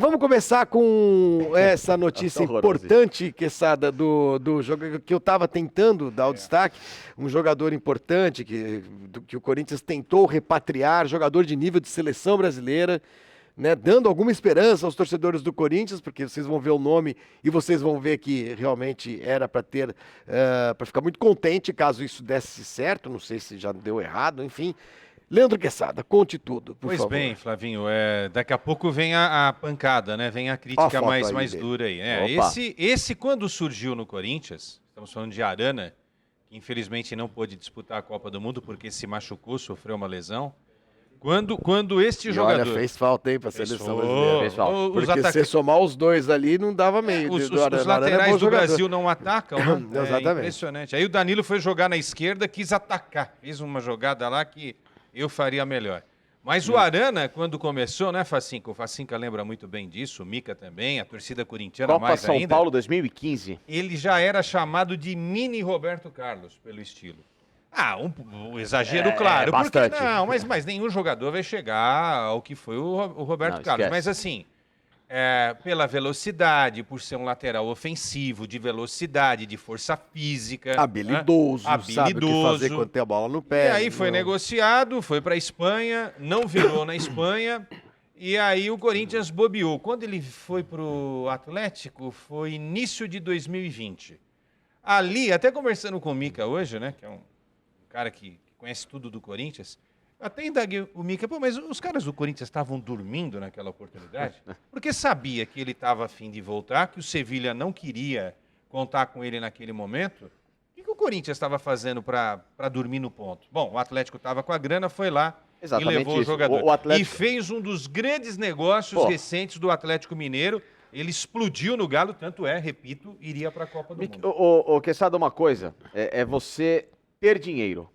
Vamos começar com essa notícia Horroroso. importante, Quesada, do jogo que eu estava tentando dar o destaque. Um jogador importante que o Corinthians tentou repatriar, jogador de nível de seleção brasileira, né, dando alguma esperança aos torcedores do Corinthians, porque vocês vão ver o nome e vocês vão ver que realmente era para ter, para ficar muito contente caso isso desse certo. Não sei se já deu errado, enfim. Leandro Quesada, conte tudo, por Pois favor. bem, Flavinho, daqui a pouco vem a pancada, né? Vem a Ó a crítica foto mais, aí mais dele. dura aí. Opa. Esse quando surgiu no Corinthians, estamos falando de Arana, que infelizmente não pôde disputar a Copa do Mundo porque se machucou, sofreu uma lesão. Quando este E jogador... olha, fez falta, hein, pra Fez seleção falta. brasileira. Fez falta. Os Porque ataca- se somar os dois ali, não dava meio. Os, do os- Arana. os O Arana é laterais bom do jogador. Brasil não atacam, né? Exatamente. Impressionante. Aí o Danilo foi jogar na esquerda, quis atacar. Fez uma jogada lá que eu faria melhor. Mas o Arana, quando começou, né, Facinca? O Facinca lembra muito bem disso, o Mica também, a torcida corintiana Copa mais São ainda. Paulo 2015. Ele já era chamado de mini Roberto Carlos, pelo estilo. Um exagero, claro. bastante. Porque, não, mas nenhum jogador vai chegar ao que foi o Roberto Não, Carlos. esquece. Mas assim, pela velocidade, por ser um lateral ofensivo, de velocidade, de força física. Habilidoso, né? sabe o que fazer quando tem a bola no E pé. aí foi não- negociado, foi para a Espanha, não virou na Espanha. E aí o Corinthians bobeou. Quando ele foi para o Atlético, foi início de 2020. Ali, até conversando com o Mica hoje, né, que é um cara que conhece tudo do Corinthians, até indaguei o Mica, mas os caras do Corinthians estavam dormindo naquela oportunidade? Porque sabia que ele estava a fim de voltar, que o Sevilha não queria contar com ele naquele momento. O que o Corinthians estava fazendo para dormir no ponto? Bom, o Atlético estava com a grana, foi lá Exatamente e levou o isso. jogador. O Atlético- E fez um dos grandes negócios Pô. recentes do Atlético Mineiro. Ele explodiu no Galo, tanto repito, iria para a Copa do Mundo. Ô, Quesada, uma coisa é você ter dinheiro.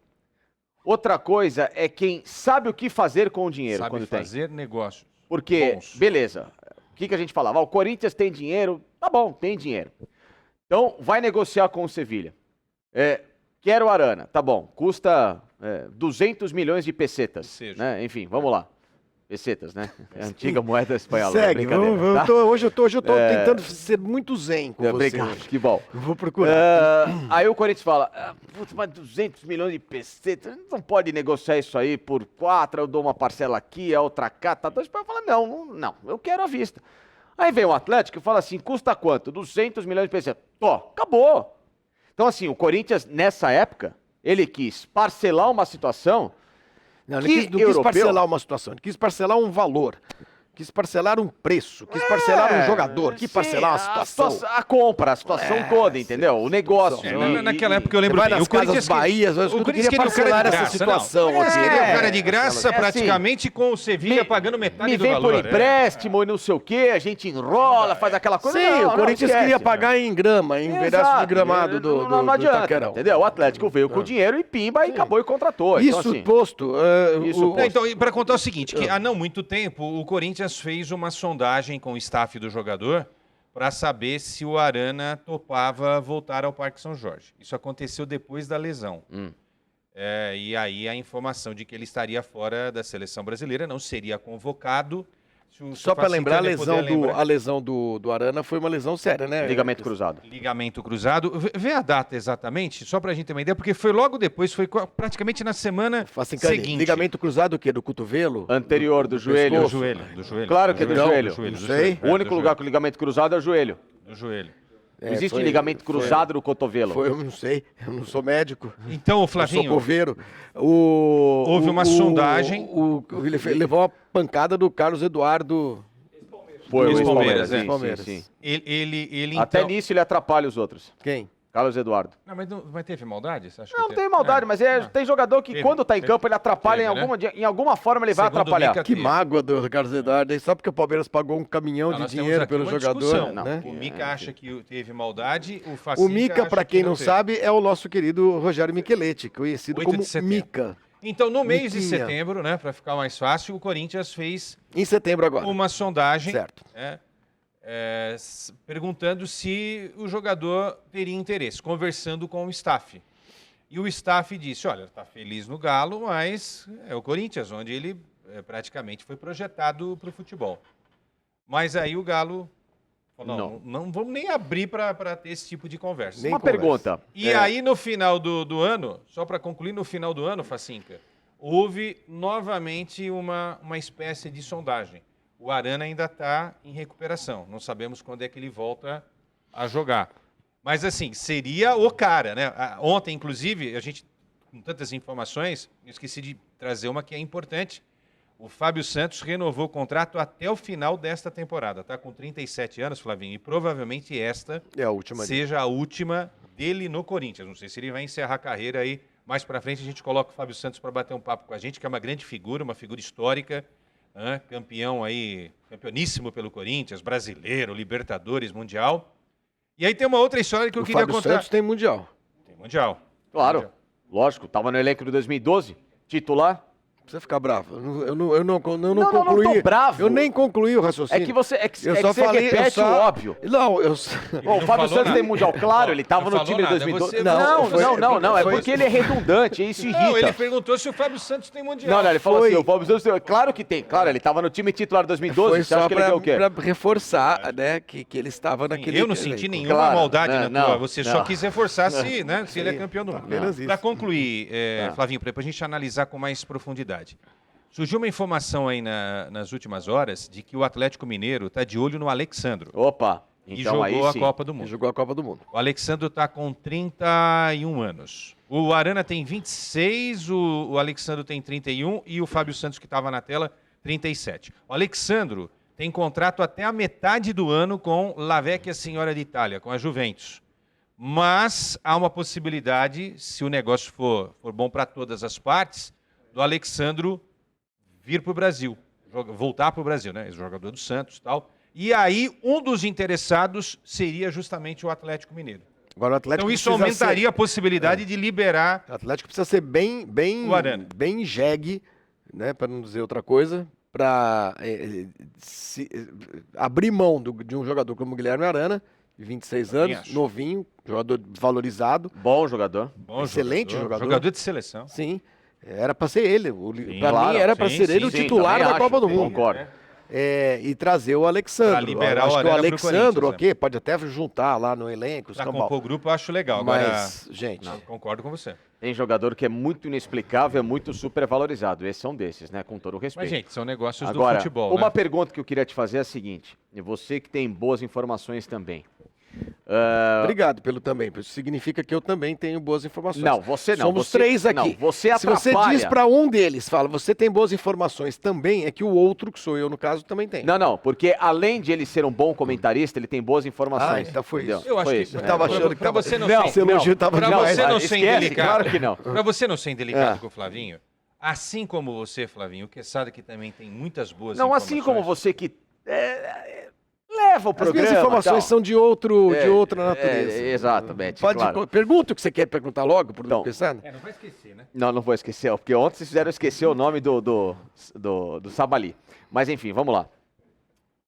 Outra coisa é quem sabe o que fazer com o dinheiro Sabe quando tem. fazer negócios. Porque, bons. beleza, o que a gente falava? O Corinthians tem dinheiro, tá bom, tem dinheiro. Então, vai negociar com o Sevilha. Quero o Arana, tá bom, custa 200 milhões de pesetas. Seja. Né? Enfim, vamos lá. Pesetas, né? É a antiga moeda espanhola. Segue, brincadeira, tá? hoje eu tô tentando ser muito zen com você. Obrigado, hoje. que bom. Eu vou procurar. Aí o Corinthians fala, putz, mas 200 milhões de pesetas, não pode negociar isso aí por 4, eu dou uma parcela aqui, a outra cá, tá? Então o fala, não, eu quero à vista. Aí vem o Atlético e fala assim, custa quanto? 200 milhões de pesetas. Acabou. Então assim, o Corinthians, nessa época, ele quis parcelar uma situação Não, ele que não quis europeu- parcelar uma situação, ele quis parcelar um valor, quis parcelar um preço, quis parcelar um jogador, quis sim, parcelar uma situação. A compra, a situação toda, entendeu? O negócio. Naquela época eu Você lembro vai bem. nas Casas Bahias, eu o queria Corinthians queria o cara parcelar de essa graça, situação não. aqui. Ele né? queria o cara de graça, assim, praticamente, com o Sevilha pagando metade Me do vem valor. por empréstimo e não sei o quê, a gente enrola, faz aquela coisa. Sim, Não, o Corinthians esquece. queria pagar em grama, em pedaço de Exato. gramado do não adianta, Itaquerão. entendeu? O Atlético veio com o dinheiro e pimba e acabou e contratou. Isso Então, assim, posto, isso o- posto. Então, para contar o seguinte, que há não muito tempo, o Corinthians fez uma sondagem com o staff do jogador para saber se o Arana topava voltar ao Parque São Jorge. Isso aconteceu depois da lesão. E aí a informação de que ele estaria fora da seleção brasileira, não seria convocado. só para lembrar, lembrar, a lesão do Arana foi uma lesão séria, né? Ligamento cruzado. ligamento cruzado. Vê a data exatamente, só para a gente ter uma ideia, porque foi logo depois, foi praticamente na semana Assim, cara, seguinte. ligamento cruzado o quê? Do cotovelo? Anterior do joelho. Do joelho. Claro que é do joelho. Não sei. O único lugar com ligamento cruzado é o joelho. Do joelho. Não existe foi- ligamento cruzado no cotovelo. Eu não sei, eu não sou médico. Então, o Eu sou Flavinho, coveiro. Houve uma sondagem. Ele levou uma pancada do Carlos Eduardo. Foi Luiz o Palmeiras, sim, Palmeiras. sim, sim. ele Até então... nisso ele atrapalha os outros. Quem? Carlos Eduardo. Não, mas teve maldade? Você acha Não, que tem maldade, mas tem jogador que Teve, quando tá em teve. campo ele atrapalha Teve, em alguma forma ele vai Segundo o atrapalhar. Mica, Que teve. mágoa do Carlos Eduardo, hein? Só porque o Palmeiras pagou um caminhão Não, de nós temos dinheiro aqui pelo uma jogador. discussão. Não, Né? O Mica acha que teve maldade, o Facinca O Mica, acha para que quem não teve. sabe, é o nosso querido Rogério Micheletti, conhecido 8 como de setembro. Mica. Então, no mês de Miquinha. setembro, né, para ficar mais fácil, o Corinthians fez Em setembro agora. uma sondagem, Certo. perguntando se o jogador teria interesse, conversando com o staff. E o staff disse, olha, está feliz no Galo, mas é o Corinthians, onde ele praticamente foi projetado para o futebol. Mas aí o Galo falou, não vamos nem abrir para ter esse tipo de conversa. Nem Uma conversa. pergunta. E aí, no final do ano, só para concluir, no final do ano, Facinca, houve novamente uma espécie de sondagem. O Arana ainda está em recuperação. Não sabemos quando é que ele volta a jogar. Mas, assim, seria o cara, né? Ontem, inclusive, a gente, com tantas informações, eu esqueci de trazer uma que é importante. O Fábio Santos renovou o contrato até o final desta temporada. Está com 37 anos, Flavinho, e provavelmente esta É a última. seja a última dele no Corinthians. Não sei se ele vai encerrar a carreira aí. Mais para frente a gente coloca o Fábio Santos para bater um papo com a gente, que é uma grande figura, uma figura histórica, campeão aí, campeoníssimo pelo Corinthians, brasileiro, Libertadores, Mundial. E aí tem uma outra história que eu O queria Fábio contar. Santos tem Mundial. Tem Mundial. Claro, Mundial. lógico. Tava no elenco de 2012, titular. Não precisa ficar bravo. Eu não Não concluí. tô bravo. Eu nem concluí o raciocínio. É que você, Eu só falei, repete eu só... o óbvio. Não, eu... Bom, o não Fábio falou Santos nada. tem Mundial, claro, ele tava Não no falou time de nada, 2012. você- Não, é foi- porque ele é redundante, isso irrita. Não, ele perguntou se o Fábio Santos tem Mundial. Não, ele falou Foi- assim, o Fábio Santos tem... Claro que tem, claro, ele tava no time titular de 2012, Foi você acha só que ele quer o quê? pra reforçar, né, que ele estava naquele... Eu não senti elenco. nenhuma Claro, maldade na não, tua. Você não. só quis reforçar se, né, se ele é Sim, campeão do mundo. apenas isso. Para concluir, Tá. Flavinho, para a gente analisar com mais profundidade. Surgiu uma informação aí nas últimas horas de que o Atlético Mineiro está de olho no Alexandro. Opa, E então jogou aí a sim. Copa do Ele Mundo. jogou a Copa do Mundo. O Alexandro está com 31 anos. O Arana tem 26, o Alexandro tem 31 e o Fábio Santos, que estava na tela, 37. O Alexandro tem contrato até a metade do ano com La Vecchia Signora d'Italia, com a Juventus. Mas há uma possibilidade, se o negócio for bom para todas as partes, do Alexandro vir para o Brasil, voltar para o Brasil, né? Ex-jogador do Santos e tal. E aí, um dos interessados seria justamente o Atlético Mineiro. Agora o Atlético Então isso precisa aumentaria a possibilidade de liberar. O Atlético precisa ser O Arana. bem jegue, né, para não dizer outra coisa, para abrir mão de um jogador como o Guilherme Arana, de 26 anos, acho. novinho, jogador valorizado, Bom jogador. Bom Excelente jogador. Jogador de seleção. sim, era para ser ele. Para claro, mim era para sim, ser sim, ele o sim, titular também da acho, Copa do sim, Mundo. concordo. E trazer o Alexandro. Pra liberar acho o que o Arana pro Alexandro, Corinthians, ok, pode até juntar lá no elenco, Para escambau. compor o grupo, eu acho legal. Agora, Mas, gente, concordo com você. Tem jogador que é muito inexplicável, é muito supervalorizado. Esse é um desses, né? Com todo o respeito. Mas, gente, são negócios Agora, do futebol, uma né? pergunta que eu queria te fazer é a seguinte. E você que tem boas informações também. obrigado pelo também. Isso significa que eu também tenho boas informações. Não, você não. Somos você, três aqui. Não, você Se você atrapalha. diz para um deles, fala, você tem boas informações também, é que o outro, que sou eu no caso, também tem. Não, porque além de ele ser um bom comentarista, ele tem boas informações. Ah, então foi entendeu? isso. Eu acho Foi que isso, Eu né? tava Pra- achando que pra tava... você não Não, Esse elogio tava Pra demais. você não Esquece, ser indelicado. claro que não. Para você não ser indelicado É. com o Flavinho, assim como você, Flavinho, o Quesada que também tem muitas boas Não, informações. assim como você que leva o As programa. minhas informações tal. são de outra natureza. Exatamente, Pode claro. pergunta o que você quer perguntar logo, por Então. pensar. Não vai esquecer, né? Não vai esquecer, ó, porque ontem vocês fizeram esquecer o nome do Sabali. Mas enfim, vamos lá.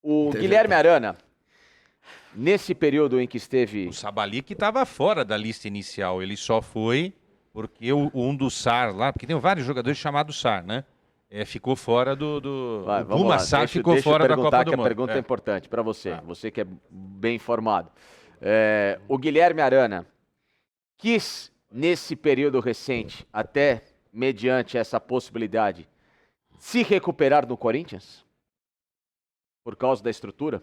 O Teve- Guilherme Arana, nesse período em que esteve... O Sabali que estava fora da lista inicial, ele só foi porque um do SAR lá, porque tem vários jogadores chamados SAR, né? Ficou fora do Vai, o vamos Buma lá, SAR ficou deixa eu fora da perguntar Copa que do a Mundo. pergunta é importante para você, Tá. você que é bem informado. O Guilherme Arana quis, nesse período recente, até mediante essa possibilidade, se recuperar no Corinthians? Por causa da estrutura?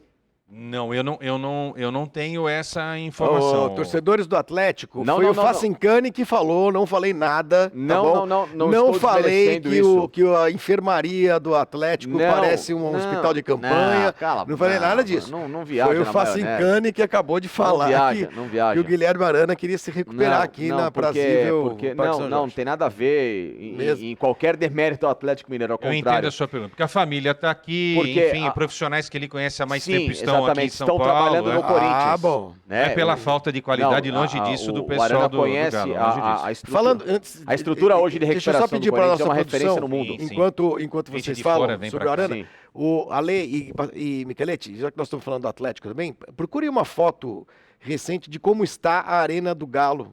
Não, eu não tenho essa informação. Ô, torcedores do Atlético, Não, foi não, o não, Facincani que falou, não falei nada. tá Não, bom? não Não estou falei desmerecendo que, isso. que a enfermaria do Atlético Não, parece um não, hospital de campanha. não, cala- não falei não, nada disso. não viaja Foi o na maionese. Facincani que acabou de falar não viaja. que o Guilherme Arana queria se recuperar aqui na Brasível. porque Parque São não Jorge. tem nada a ver Mesmo. em qualquer demérito ao Atlético Mineiro, ao Eu entendo contrário. a sua pergunta, porque a família está aqui, Porque enfim, a- profissionais que ele conhece há mais Sim, tempo estão aqui em exatamente, São estão Paulo. trabalhando né? no Corinthians. Ah, bom. Não é pela falta de qualidade, Não, longe disso, do o pessoal Arana do conhece Galo, longe disso. a estrutura. Falando antes, A estrutura hoje de deixa eu só recuperação pedir do para Corinthians nossa é uma referência produção, no mundo. Sim, sim. enquanto Gente vocês de falam fora vem sobre pra o cá. Arana, Sim. o Ale e Michelete, já que nós estamos falando do Atlético também, procure uma foto recente de como está a Arena do Galo,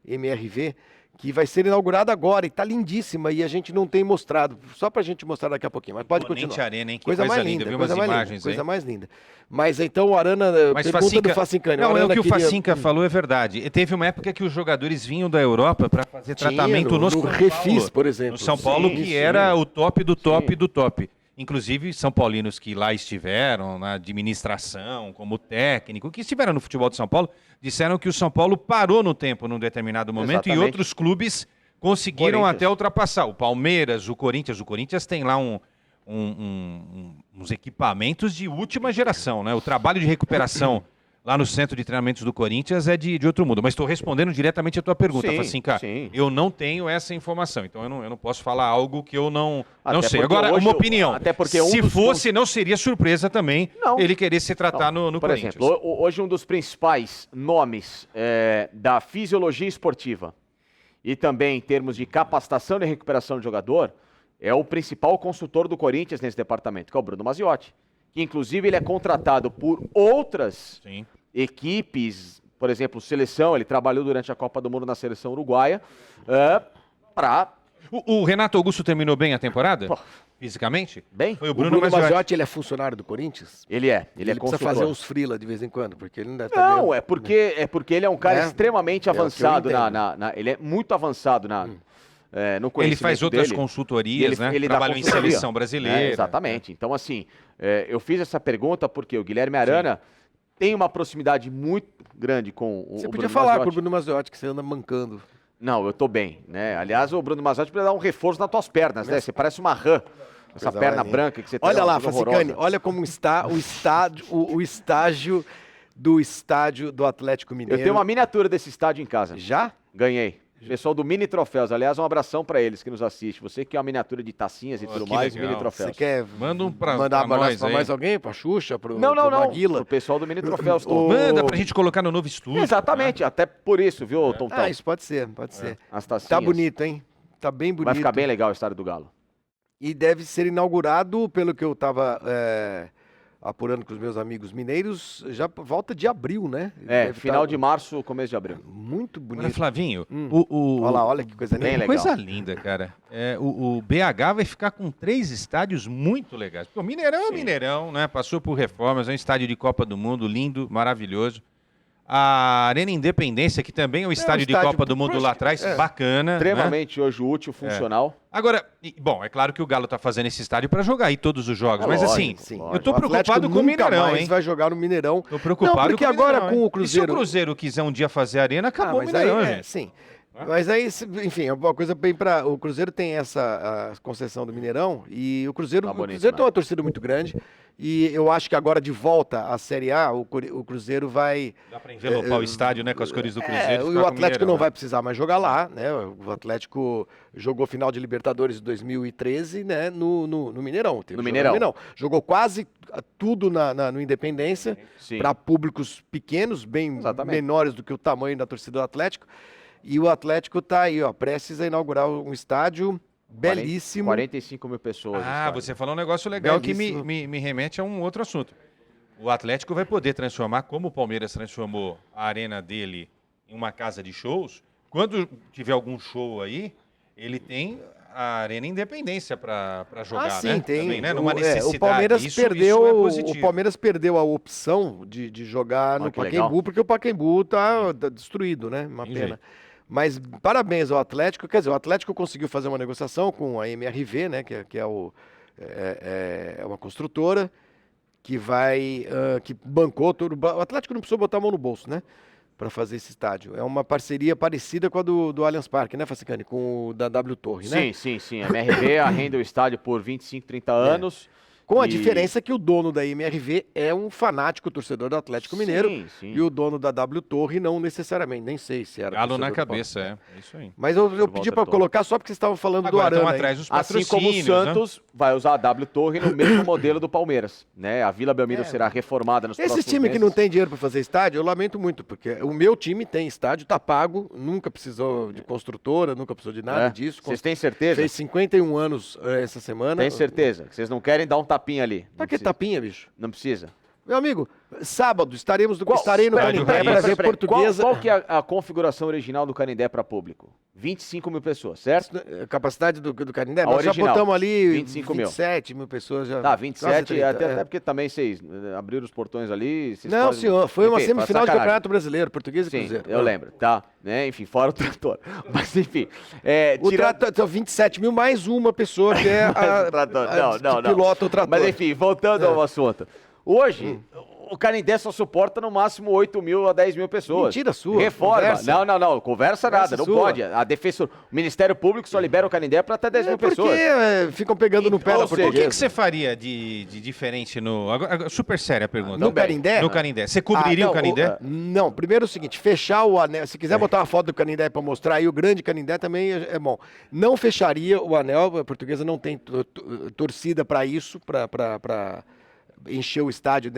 MRV, que vai ser inaugurada agora e tá lindíssima e a gente não tem mostrado, só pra gente mostrar daqui a pouquinho, mas pode Imponente continuar. Arena, hein? Que Coisa mais linda, linda, viu coisa umas mais imagens linda, coisa aí. mais linda. Mas então o Arana, Mas pergunta Facinca, do Facincani. não, é o Arana que o queria- Facinca falou, é verdade. E teve uma época que os jogadores vinham da Europa para fazer Tinha, tratamento no São Refis, Paulo. por exemplo. No São Paulo, Sim, que sim. era o top do top Sim. do top. Inclusive, São Paulinos que lá estiveram, na administração, como técnico, que estiveram no futebol de São Paulo, disseram que o São Paulo parou no tempo num determinado momento e Exatamente. outros clubes conseguiram Corinthians. até ultrapassar. O Palmeiras, o Corinthians tem lá uns equipamentos de última geração, né? O trabalho de recuperação lá no centro de treinamentos do Corinthians é de outro mundo. Mas estou respondendo diretamente a tua pergunta, Sim, Facinca. sim. Eu não tenho essa informação, então eu não posso falar algo que eu não Até sei. porque Agora, hoje- uma opinião. até porque se dos fosse, não seria surpresa também Não. ele querer se tratar no Por Corinthians. exemplo, hoje um dos principais nomes da fisiologia esportiva e também em termos de capacitação e recuperação de jogador é o principal consultor do Corinthians nesse departamento, que é o Bruno Maziotti. Que inclusive ele é contratado por outras Sim. equipes, por exemplo, seleção, ele trabalhou durante a Copa do Mundo na seleção uruguaia, para... O Renato Augusto terminou bem a temporada? Pô. Fisicamente? Bem, Foi o O Bruno, Bruno Maziotti. Maziotti, ele é funcionário do Corinthians? ele é Ele precisa consultor. fazer uns frila de vez em quando, porque ele não deve estar Não, meio- é porque ele é um cara Né? extremamente É o que eu avançado entendo. ele é muito avançado no conhecimento Ele faz outras dele. consultorias, né? Ele dá Trabalhou em consultoria, seleção brasileira. né? Exatamente. Então, assim, eu fiz essa pergunta porque o Guilherme Arana tem uma proximidade muito grande com o Você o podia Bruno falar com o Maziotti. Bruno Maziotti, que você anda mancando. Não, eu tô bem, né? Aliás, o Bruno Maziotti precisa dar um reforço nas tuas pernas, né? Você parece uma rã. Essa Coisa perna mais linda. branca que você tem. Olha uma lá, coisa Facicani, horrorosa. olha como está o estágio do estádio do Atlético Eu Mineiro. tenho uma miniatura desse estádio em casa. Já? Ganhei. Pessoal do Mini Troféus, aliás, um abração pra eles que nos assistem. Você que é uma miniatura de tacinhas e tudo que mais, legal. Mini Troféus. Você quer Manda um pra mandar um abraço nós pra aí. mais alguém? Pra Xuxa? Pro, Não, pro não. Maguila? O pessoal do Mini Troféus. Tom. Manda pra gente colocar no novo estúdio. Exatamente, até por isso, viu, Tom? Ah, isso pode ser, pode ser. As tacinhas. Tá bonito, hein? Tá bem bonito. Vai ficar bem legal o estádio do Galo. E deve ser inaugurado, pelo que eu estava apurando com os meus amigos mineiros, já por volta de abril, né? Deve Final tá de março, começo de abril. Muito Agora, bonito. Flavinho, Olha lá, olha que coisa Bem linda. legal. coisa linda, cara. O BH vai ficar com 3 estádios muito legais. Porque o Mineirão é Mineirão, né? Passou por reformas, é um estádio de Copa do Mundo, lindo, maravilhoso. A Arena Independência, que também é um estádio de estádio Copa do Mundo lá atrás, bacana. Né? Extremamente hoje útil, funcional. Agora, bom, é claro que o Galo tá fazendo esse estádio para jogar aí todos os jogos, mas lógico, assim, Sim. eu tô O Atlético preocupado com o nunca Mineirão, mais hein? vai jogar no Mineirão. Tô preocupado Não, porque com o agora Mineirão, com hein? o Cruzeiro... E se o Cruzeiro quiser um dia fazer arena, acabou o mas Mineirão, aí, gente. sim. Mas aí, enfim, é uma coisa bem para o Cruzeiro tem essa a concessão do Mineirão e o Cruzeiro, Tá o bonito, Cruzeiro né? tem uma torcida muito grande e eu acho que agora de volta à Série A, o Cruzeiro vai Dá pra envelopar o estádio, né, com as cores do Cruzeiro. e o ficar com Atlético Mineirão, não vai né? precisar mais jogar lá, né? O Atlético jogou final de Libertadores em 2013, né? No Mineirão. Teve No jogo Mineirão. Jogou quase tudo no Independência Sim. para públicos pequenos, bem Exatamente. menores do que o tamanho da torcida do Atlético. E o Atlético está aí, ó, prestes a inaugurar um estádio belíssimo. 45 mil pessoas. Ah, estádio. você falou um negócio legal que Belíssimo. me remete a um outro assunto. O Atlético vai poder transformar, como o Palmeiras transformou a arena dele em uma casa de shows. Quando tiver algum show aí, ele tem a Arena Independência para jogar, sim, né? tem. Também, né? Numa necessidade. O Palmeiras Isso perdeu, é o positivo. Palmeiras perdeu a opção de jogar no que Pacaembu, legal. porque o Pacaembu tá destruído, né? Uma Tem pena. jeito. Mas parabéns ao Atlético. Quer dizer, o Atlético conseguiu fazer uma negociação com a MRV, né? Que é uma construtora que vai, que bancou todo. O Atlético não precisou botar a mão no bolso, né? Para fazer esse estádio. É uma parceria parecida com a do Allianz Parque, né, Facicani? Com o da W Torre, né? Sim. A MRV arrenda o estádio por 25, 30 anos. Com a E- diferença que o dono da MRV é um fanático torcedor do Atlético Mineiro Sim. e o dono da W Torre não necessariamente, nem sei se era Galo na torcedor do cabeça, Palmeiras. é isso aí. Mas eu Walter pedi para Torre. colocar só porque vocês estavam falando do Agora estão Arana. atrás Aí. dos Assim patrocínios, como o né? Santos vai usar a W Torre no mesmo modelo do Palmeiras, né? A Vila Belmiro será reformada nos Esses próximos times que meses. não tem dinheiro para fazer estádio, eu lamento muito, porque o meu time tem estádio, tá pago, nunca precisou de construtora, nunca precisou de nada É. disso. Vocês têm certeza? Fez 51 anos essa semana. Tem certeza? Que vocês não querem dar um tapinha ali? Pra Não que precisa. tapinha, bicho? Não precisa. Meu amigo, sábado estarei no Estádio Canindé para Raiz. ver Portuguesa. Qual que é a configuração original do Canindé para público? 25 mil pessoas, certo? A capacidade do Canindé, A nós já original, botamos ali 25 mil. 27 mil pessoas. Já, Tá, quase 27, 30, até porque também vocês abriram os portões ali. Vocês Não, podem- senhor, foi uma Enfim, semifinal de sacanagem. Campeonato Brasileiro, Portuguesa e Sim, Cruzeiro. eu lembro, tá? Né? Enfim, fora o trator. Mas enfim, O trator, então, 27 mil mais uma pessoa que é Mais o trator. Não. que pilota o trator. Mas enfim, voltando ao assunto. Hoje, o Canindé só suporta no máximo 8 mil a 10 mil pessoas. Mentira sua, Reforma. conversa. Não. Conversa nada, Conversa não sua. pode. A defesa, o Ministério Público só libera o Canindé para até 10 mil Porque pessoas. ficam pegando no pé Ou da seja, O Portuguesa. que você faria de diferente no... Agora, super séria a pergunta. No Canindé? No Canindé. Você cobriria não, o Canindé? Não, primeiro é o seguinte, fechar o anel, se quiser botar uma foto do Canindé para mostrar aí, o grande Canindé também é bom. Não fecharia o anel, a Portuguesa não tem torcida para isso, para encher o estádio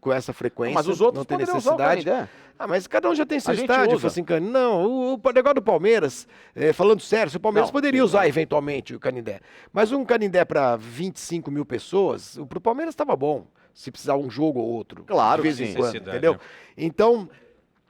com essa frequência. Mas os outros não tem poderiam usar o necessidade. Canindé. Mas cada um já tem seu A gente estádio, usa. assim, não, o negócio do Palmeiras, falando sério, se o Palmeiras Não, poderia sim, usar eventualmente o Canindé, mas um Canindé para 25 mil pessoas, pro Palmeiras estava bom, se precisar um jogo ou outro, Claro de vez que em sim. quando, Necessidade, entendeu? né? Então,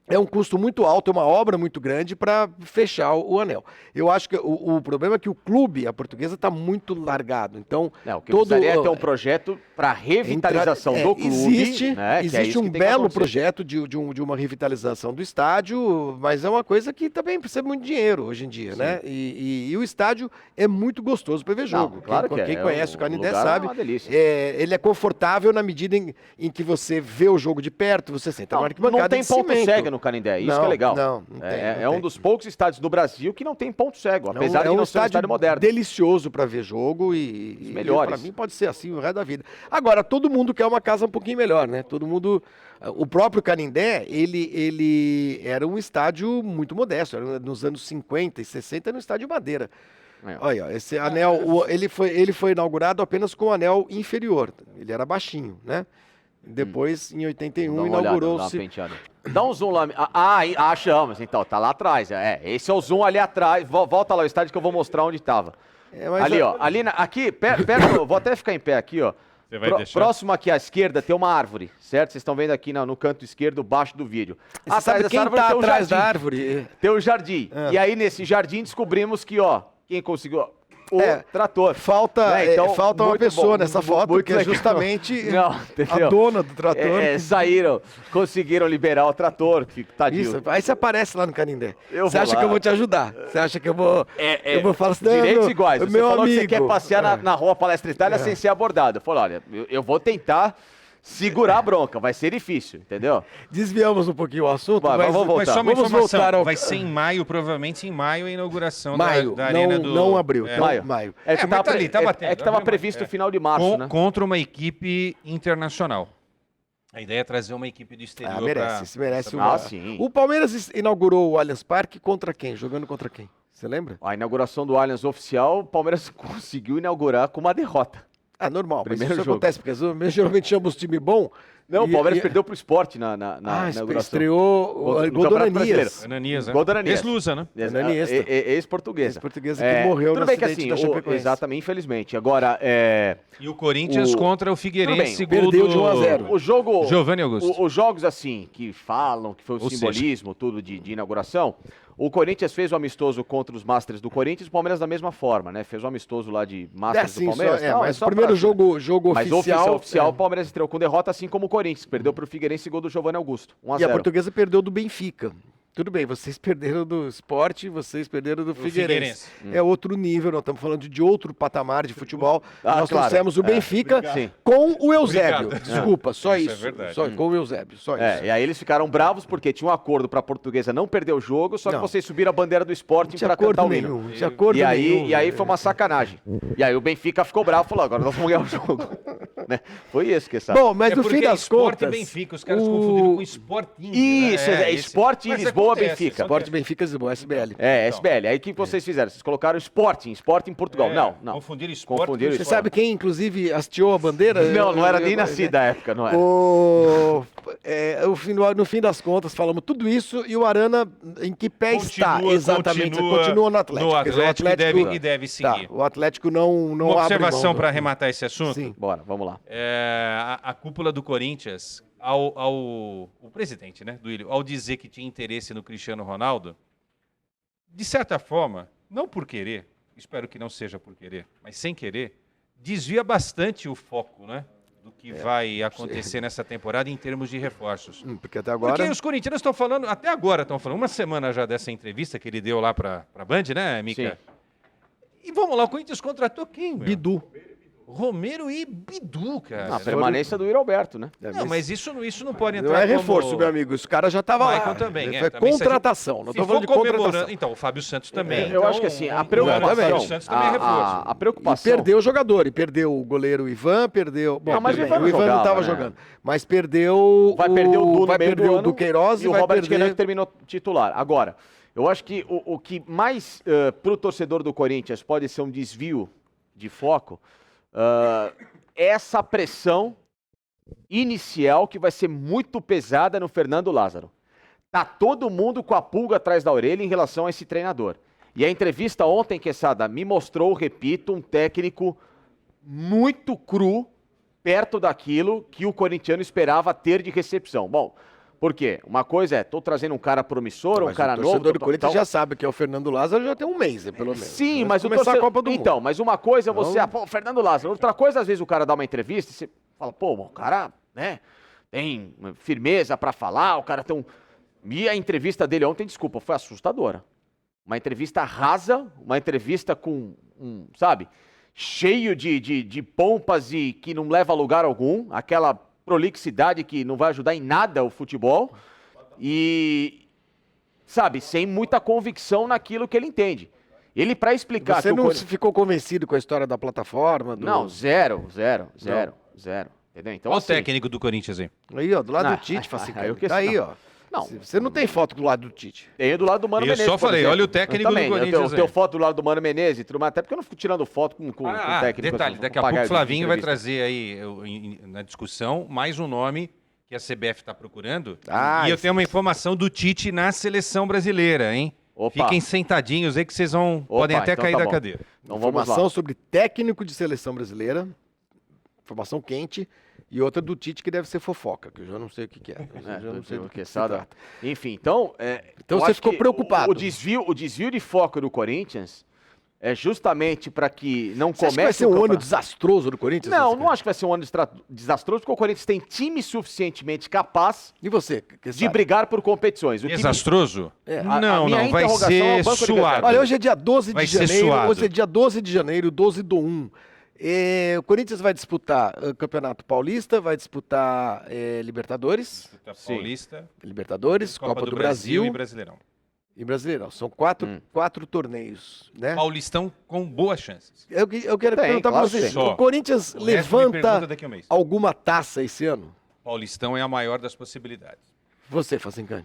é um custo muito alto, é uma obra muito grande para fechar o anel. Eu acho que o problema é que o clube, a Portuguesa, está muito largado. Então, Não, o que eu precisaria é ter um projeto para revitalização do clube. Existe, né, que é existe isso um que tem que belo acontecer. projeto de uma revitalização do estádio, mas é uma coisa que também precisa muito dinheiro hoje em dia, né? E o estádio é muito gostoso para ver jogo. claro que é. Quem conhece o Canindé lugar sabe. É uma delícia. Ele é confortável na medida em que você vê o jogo de perto, você senta na arquibancada Não tem de ponto cimento. cego no Canindé, isso que é legal. Não tem, É não um tem. dos poucos estádios do Brasil que não tem ponto cego, apesar de não ser um estádio moderno. Delicioso para ver jogo e melhores. para mim pode ser assim o resto da vida. Agora, todo mundo quer uma casa um pouquinho melhor, né? Todo mundo... O próprio Canindé, ele era um estádio muito modesto, era nos anos 50 e 60 era um estádio de madeira. Olha, esse anel, ele foi inaugurado apenas com o anel inferior, ele era baixinho, né? Depois, em 81, inaugurou-se... Dá um zoom lá. Achamos. Então, tá lá atrás. Esse é o zoom ali atrás. Volta lá o estádio que eu vou mostrar onde tava. Ali, ó. Aqui, perto, eu vou até ficar em pé aqui, ó. Você vai deixar? Próximo aqui à esquerda tem uma árvore, certo? Vocês estão vendo aqui no canto esquerdo, baixo do vídeo. Você sabe quem tá atrás da árvore? Tem um jardim. E aí, nesse jardim, descobrimos que, ó, quem conseguiu... O trator. Falta uma muito pessoa bom, nessa foto, muito que é legal. justamente Não, a entendeu? dona do trator. Conseguiram liberar o trator, que tadinho. Isso, aí você aparece lá no Canindé. Eu Você vou acha lá. que eu vou te ajudar? Você acha que eu vou... eu vou falar assim, não, direitos iguais. Você meu falou amigo. que você quer passear na rua Palestra Itália sem ser abordado. Eu falei, olha, eu vou tentar segurar a bronca, vai ser difícil, entendeu? Desviamos um pouquinho o assunto, Vai, mas vamos voltar. Mas só uma Vamos informação, voltar ao... vai ser em maio, provavelmente em maio, a inauguração Maio, da arena não abriu. É. Então, maio. É que mas tá ali, tá batendo. é que estava Abriu, previsto é. final de março, né? Contra uma equipe internacional. A ideia é trazer uma equipe do exterior. Merece, merece Ah, sim. O Palmeiras inaugurou o Allianz Parque contra quem? Jogando contra quem? Você lembra? A inauguração do Allianz oficial, o Palmeiras conseguiu inaugurar com uma derrota. Ah, normal, mas Primeiro isso jogo. acontece, porque geralmente chama os time bom. Não, o Palmeiras perdeu pro Sport na inauguração. Estreou No o gol do Campeonato Ananias. Ananias, né? Gol do Ananias. Ex-Lusa, né? Ananias. Ex-portuguesa. Ex-portuguesa que morreu tudo no bem que acidente assim, da Chapecoense. exatamente, infelizmente. Agora, E o Corinthians contra o Figueirense, Tudo bem, gol perdeu do de 1 a 0. o jogo... Giovanni Augusto. Os jogos assim, que falam, que foi o Ou simbolismo, tudo de inauguração, o Corinthians fez o amistoso contra os Masters do Corinthians, o Palmeiras da mesma forma, né? Fez o amistoso lá de Masters do Palmeiras. Mas o primeiro jogo Mas oficial, o Palmeiras estreou com derrota, assim como o Corinthians, que perdeu pro Figueirense, gol do Giovanni Augusto, 1 a E a 0. Portuguesa perdeu do Benfica. Tudo bem, vocês perderam do Sport, vocês perderam do Figueirense. É outro nível, nós estamos falando de outro patamar de futebol. Nós claro. trouxemos o Benfica Sim. com o Eusébio. Obrigado. Desculpa, só Isso isso. é verdade. Só com o Eusébio, só isso. E aí eles ficaram bravos porque tinha um acordo pra Portuguesa não perder o jogo, só que Não. vocês subiram a bandeira do Sporting Não tinha pra cantar acordo o hino. nenhum, não tinha acordo nenhum. E aí foi uma sacanagem. E aí o Benfica ficou bravo e falou, agora nós vamos ganhar o jogo. Né? Foi isso que sabe. Bom, mas no porque fim das Sport contas... e Benfica, os caras confundiram com Sporting. Isso, Sport e Mas Lisboa, acontece, Benfica. Sport Benfica Lisboa, SBL. SBL. Aí o que vocês fizeram? Vocês colocaram Sporting em Portugal. Não. Confundiram Sport Confundiram com Você Sport. sabe quem, inclusive, hasteou a bandeira? Não era nem nascido da época, não era. No fim das contas, falamos tudo isso e o Arana, em que pé está exatamente? Continua no Atlético. No Quer dizer, o Atlético e deve seguir. Tá, o Atlético não Uma abre observação mão para arrematar esse assunto. Sim. Bora, vamos lá. A cúpula do Corinthians, o presidente, né, do Ilho, ao dizer que tinha interesse no Cristiano Ronaldo, de certa forma, não por querer, espero que não seja por querer, mas sem querer, desvia bastante o foco, né, do que vai acontecer nessa temporada em termos de reforços. Porque até agora... Porque os corintianos estão falando, até agora estão falando, uma semana já dessa entrevista que ele deu lá para a Band, né, Mica? Sim. E vamos lá, o Corinthians contratou quem, meu? Bidu. Romero e Bidu, cara. A permanência do Yuri Alberto, né? Não, mas isso não pode entrar não é como... reforço, meu amigo. Esse cara já estava lá. Maicon também, Foi também contratação. Não se estou falando de for comemorando... contratação. Então, o Fábio Santos também. Eu acho que assim, a preocupação... O Fábio Santos também é reforço. A E preocupação... perdeu o jogador. E perdeu o goleiro Ivan, perdeu... Bom, Não, mas tudo o bem, Ivan não não jogava, estava né? jogando. Mas perdeu Vai perder o Du vai no meio perder do o ano Queiroz e o vai Robert perder... Renan que terminou titular. Agora, eu acho que o que mais para o torcedor do Corinthians pode ser um desvio de foco é essa pressão inicial que vai ser muito pesada no Fernando Lázaro. Tá todo mundo com a pulga atrás da orelha em relação a esse treinador. E a entrevista ontem, Quesada, me mostrou, repito, um técnico muito cru, perto daquilo que o corintiano esperava ter de recepção. Bom, por quê? Uma coisa tô trazendo um cara promissor, um cara novo... O torcedor do Corinthians já sabe que é o Fernando Lázaro, já tem um mês, pelo menos. Sim, Vai mas o começar torcedor... a Copa do Mundo. Então, mas uma coisa é você... Fernando Lázaro. Outra coisa, às vezes, o cara dá uma entrevista e você fala, pô, o cara, né, tem firmeza pra falar, o cara tem um... E a entrevista dele ontem, desculpa, foi assustadora. Uma entrevista rasa, uma entrevista com, sabe, cheio de pompas e que não leva a lugar algum, aquela prolixidade que não vai ajudar em nada o futebol e, sabe, sem muita convicção naquilo que ele entende. Ele, para explicar... Você não ficou convencido com a história da plataforma? Não, zero. Entendeu? Então, Olha assim, o técnico do Corinthians aí. Aí, ó, do lado Não, do Tite, Facicano. aí eu que- Tá aí, não. ó. Não. Você não tem foto do lado do Tite. Tem do lado do Mano Eu Menezes. só por falei, exemplo. olha o técnico Eu também, do Corinthians Eu tenho aí. foto do lado do Mano Menezes, tudo mais, até porque eu não fico tirando foto com o técnico. Detalhe, eu daqui a vou pouco pagar o Flavinho vai entrevista. trazer aí na discussão mais um nome que a CBF está procurando. Ah, e eu isso. tenho uma informação do Tite na seleção brasileira, hein? Opa. Fiquem sentadinhos aí que vocês podem até então cair tá da bom. cadeira. Então vamos Informação lá. sobre técnico de seleção brasileira. Informação quente. E outra do Tite que deve ser fofoca, que eu já não sei o que é. Eu já não sei do que se trata. Enfim, então... Então eu você acho ficou que preocupado. O desvio de foco do Corinthians é justamente para que não Você acha que vai comece ser o um ano campeonato- desastroso do Corinthians? Não, Facicano? não acho que vai ser um ano desastroso, porque o Corinthians tem time suficientemente capaz E você? Que de sabe? brigar por competições. O que me- Desastroso? a Não, minha não, vai interrogação é o ser banco de suado. reservas. Olha, hoje é dia 12 Vai de ser janeiro. suado. Hoje é dia 12 de janeiro, 12/1. O Corinthians vai disputar Campeonato Paulista, vai disputar Libertadores, Paulista, Libertadores, Copa, do Brasil e Brasileirão. e Brasileirão. São quatro torneios, né? Paulistão com boas chances. Eu quero Tem, perguntar claro pra que vocês, tem. Só. o Corinthians O resto me pergunta levanta daqui a um mês. alguma taça esse ano? Paulistão é a maior das possibilidades. Você, Facincani.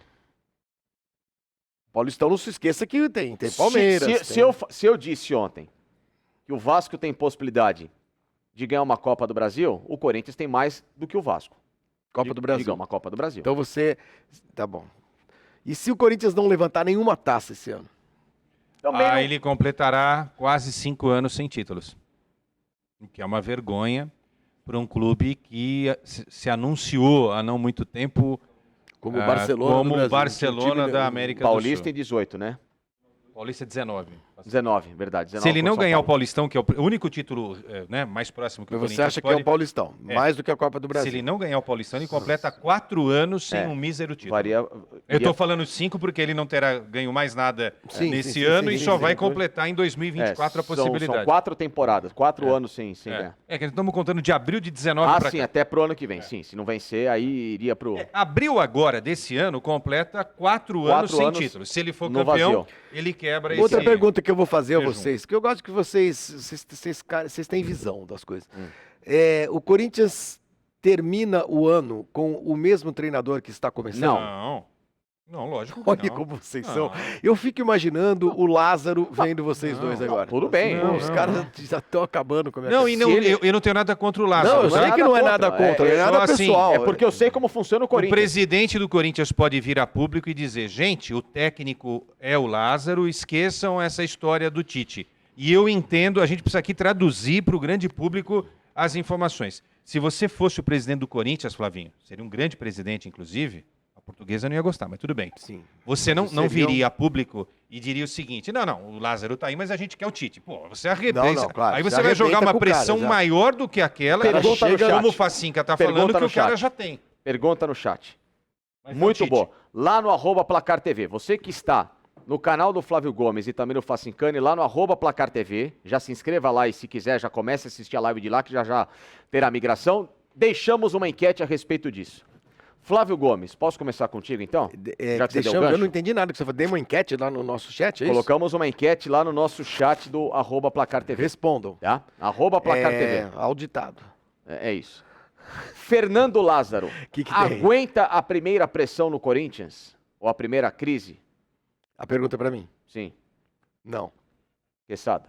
Paulistão, não se esqueça que tem Palmeiras. Se eu disse ontem que o Vasco tem possibilidade de ganhar uma Copa do Brasil, o Corinthians tem mais do que o Vasco. Copa do Brasil. De ganhar uma Copa do Brasil. Então você... Tá bom. E se o Corinthians não levantar nenhuma taça esse ano? Também não- Ele completará quase 5 anos sem títulos. O que é uma vergonha para um clube que se anunciou há não muito tempo Como o Barcelona como do o Brasil, Barcelona que o time- da América Paulista do em 18, né? Sul. Paulista 19. 19, verdade. 19 Se ele não contra São ganhar o Paulo. Paulistão, que é o único título mais próximo que o Mas você Corinthians acha que é pode, o Paulistão, É. mais do que a Copa do se Brasil. ele não ganhar o Paulistão, ele completa 4 anos sem É. um mísero título. Varia, Eu iria- estou falando 5 porque ele não terá ganho mais nada Sim, nesse sim, ano sim, e sim, só sim, vai sim. completar em 2024 a possibilidade. São 4 temporadas, 4 anos sem ganhar. É que nós estamos contando de abril de 19 para Sim, cá. até pro ano que vem. Sim, se não vencer, aí iria pro... Abril agora desse ano completa 4 Quatro anos sem anos título. Se ele for no campeão, vazio. ele quebra Outra esse... pergunta que eu vou fazer a jejum. vocês, que eu gosto que vocês têm visão das coisas. O Corinthians termina o ano com o mesmo treinador que está começando? Não. Não. Não, lógico que Olha não. como vocês Não. são. Eu fico imaginando o Lázaro vendo vocês dois agora. Tudo bem. Pô, os caras já estão acabando com a minha Não, cabeça. e não, Se ele- eu não tenho nada contra o Lázaro. Não, eu tá? sei que não é nada contra, é só nada assim, pessoal. É porque eu sei como funciona o O Corinthians. presidente do Corinthians pode vir a público e dizer, gente, o técnico é o Lázaro, esqueçam essa história do Tite. E eu entendo, a gente precisa aqui traduzir para o grande público as informações. Se você fosse o presidente do Corinthians, Flavinho, seria um grande presidente, inclusive, a portuguesa não ia gostar, mas tudo bem. Sim. Você não Seriam- viria a público e diria o seguinte, não, o Lázaro tá aí, mas a gente quer o Tite. Pô, você arrebenta. Não, claro, aí você você vai jogar arrebenta uma com o cara, pressão já. maior do que aquela, Pergunta no chat. como o Facinca tá Pergunta falando, que no o cara chat. já tem. Pergunta no chat. Mas é o Muito Tite. bom. Lá no @Placar TV, você que está no canal do Flávio Gomes e também no Facincani, lá no @Placar TV, já se inscreva lá e se quiser já comece a assistir a live de lá, que já terá migração. Deixamos uma enquete a respeito disso. Flávio Gomes, posso começar contigo então? Já que você deu o eu gancho? não entendi nada que você falou. Dei uma enquete lá no nosso chat, é isso? Colocamos uma enquete lá no nosso chat do @Placar TV, Respondam. tá? @Placar TV. Auditado. É isso. Fernando Lázaro, Que tem? aguenta a primeira pressão no Corinthians? Ou a primeira crise? A pergunta é pra mim. Sim. Não. Quesada?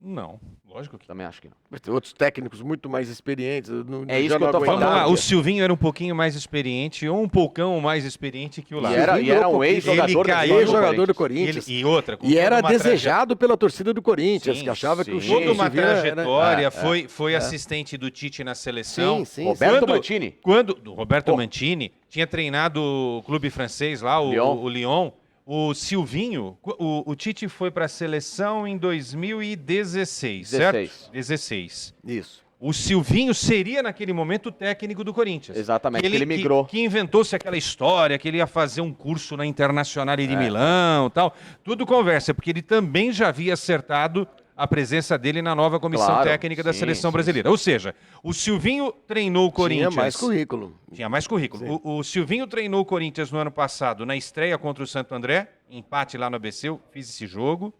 Não, lógico que Também acho que não. Mas tem outros técnicos muito mais experientes. É isso já que eu não tô falando. Vamos lá, aguentava. o Silvinho era um pouquinho mais experiente, ou um poucão mais experiente que o E Lázaro. era um ex-jogador Ele da caiu, história do Ex-jogador do Corinthians. Corinthians. E outra. com E era toda uma desejado pela torcida do Corinthians, Sim, que achava que o sim. Chico Toda uma Silveira era- trajetória, foi assistente do Tite na seleção. Sim, sim. Roberto Mantini. Do Roberto Mantini, tinha treinado o clube francês lá, o Lyon. O Silvinho, o Tite foi para a seleção em 2016, certo? 16. Isso. O Silvinho seria, naquele momento, o técnico do Corinthians. Exatamente, que ele migrou. Que inventou-se aquela história, que ele ia fazer um curso na Internacional de Milão e tal. Tudo conversa, porque ele também já havia acertado a presença dele na nova comissão Claro, técnica da sim, seleção sim, brasileira. Ou seja, o Silvinho treinou o Corinthians. Tinha mais currículo. Tinha mais currículo. O Silvinho treinou o Corinthians no ano passado, na estreia contra o Santo André, empate lá no ABC, eu fiz esse jogo.